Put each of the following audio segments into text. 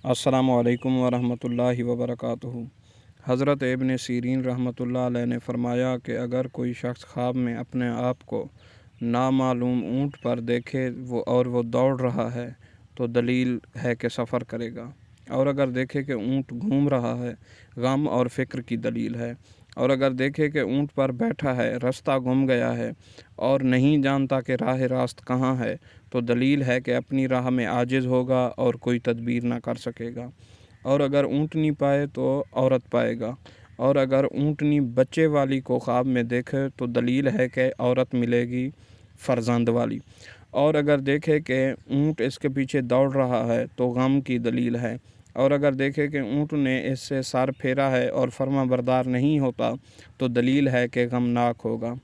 अस्सलामु अलैकुम वरहमतुल्लाहि वबरकातुहू। हज़रत इब्न सीरीन रहमतुल्लाह अलैह ने फ़रमाया कि अगर कोई शख्स ख्वाब में अपने आप को नामालूम ऊँट पर देखे वो दौड़ रहा है तो दलील है कि सफ़र करेगा, और अगर देखे कि ऊँट घूम रहा है गम और फ़िक्र की दलील है, और अगर देखे कि ऊँट पर बैठा है रास्ता गुम गया है और नहीं जानता कि राह रास्त कहाँ है तो दलील है कि अपनी राह में आजिज़ होगा और कोई तदबीर ना कर सकेगा। और अगर ऊँटनी पाए तो औरत पाएगा, और अगर ऊँटनी बच्चे वाली को ख्वाब में देखे तो दलील है कि औरत मिलेगी फ़र्जंद वाली, और अगर देखे कि ऊँट इसके पीछे दौड़ रहा है तो गम की दलील है, और अगर देखे कि ऊँट ने इससे सर फेरा है और फर्मा बरदार नहीं होता तो दलील है कि गमनाक होगा।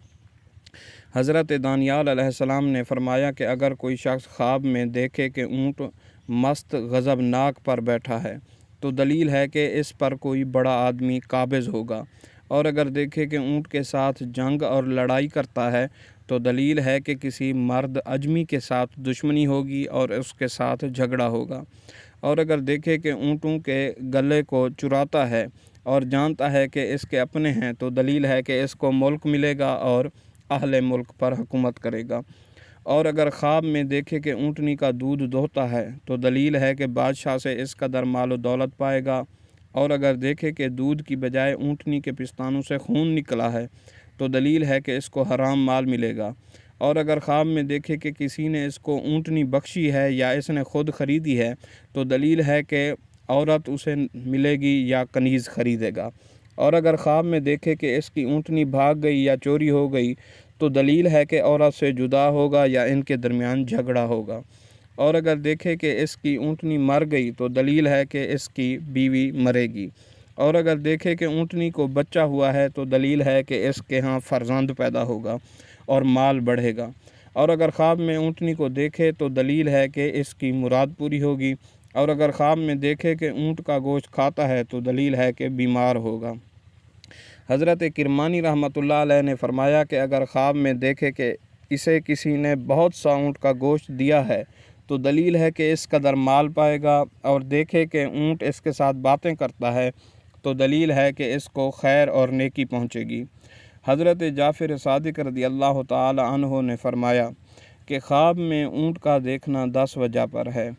हज़रत दानियाल अलैहिस्सलाम ने फ़रमाया कि अगर कोई शख्स ख्वाब में देखे कि ऊँट मस्त गज़बनाक पर बैठा है तो दलील है कि इस पर कोई बड़ा आदमी काबिज़ होगा, और अगर देखे कि ऊँट के साथ जंग और लड़ाई करता है तो दलील है कि किसी मर्द अजमी के साथ दुश्मनी होगी और उसके साथ झगड़ा होगा, और अगर देखे कि ऊँटों के गले को चुराता है और जानता है कि इसके अपने हैं तो दलील है कि इसको मुल्क मिलेगा और अहले मुल्क पर हुकूमत करेगा, और अगर ख्वाब में देखे कि ऊँटनी का दूध दोहता है तो दलील है कि बादशाह से इस कदर माल दौलत पाएगा, और अगर देखे कि दूध की बजाय ऊँटनी के पिस्तानों से खून निकला है तो दलील है कि इसको हराम माल मिलेगा, और अगर ख्वाब में देखे कि किसी ने इसको ऊँटनी बख्शी है या इसने ख़ुद ख़रीदी है तो दलील है कि औरत उसे मिलेगी या कनीज़ ख़रीदेगा, और अगर ख्वाब में देखे कि इसकी ऊँटनी भाग गई या चोरी हो गई तो दलील है कि औरत से जुदा होगा या इनके दरमियान झगड़ा होगा, और अगर देखे कि इसकी ऊँटनी मर गई तो दलील है कि इसकी बीवी मरेगी, और अगर देखे कि ऊँटनी को बच्चा हुआ है तो दलील है कि इसके यहाँ फ़र्जंद पैदा होगा और माल बढ़ेगा, और अगर ख्वाब में ऊँटनी को देखे तो दलील है कि इसकी मुराद पूरी होगी, और अगर ख्वाब में देखे कि ऊँट का गोश्त खाता है तो दलील है कि बीमार होगा। हज़रत किरमानी रहमतुल्लाह अलैह ने फ़रमाया कि अगर ख्वाब में देखे कि इसे किसी ने बहुत सा ऊँट का गोश्त दिया है तो दलील है कि इस कदर माल पाएगा, और देखे कि ऊँट इसके साथ बातें करता है तो दलील है कि इसको खैर और नेकी पहुँचेगी। हज़रत जाफ़िर सादिक रज़ियल्लाहु ताला अन्हु ने फ़रमाया कि ख्वाब में ऊँट का देखना 10 वजह पर है।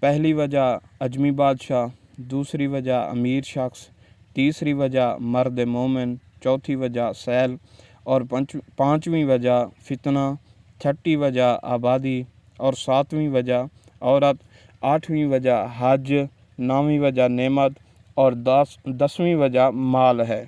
पहली वजह अजमी बादशाह, दूसरी वजह अमीर शख्स, तीसरी वजह मर्द मोमिन, चौथी वजह सैल, और पाँचवीं वजह फितना, छठी वजह आबादी, और सातवीं वजह औरत, आठवीं वजह हज, नौवीं वजह नेमत, और दसवीं वजह माल है।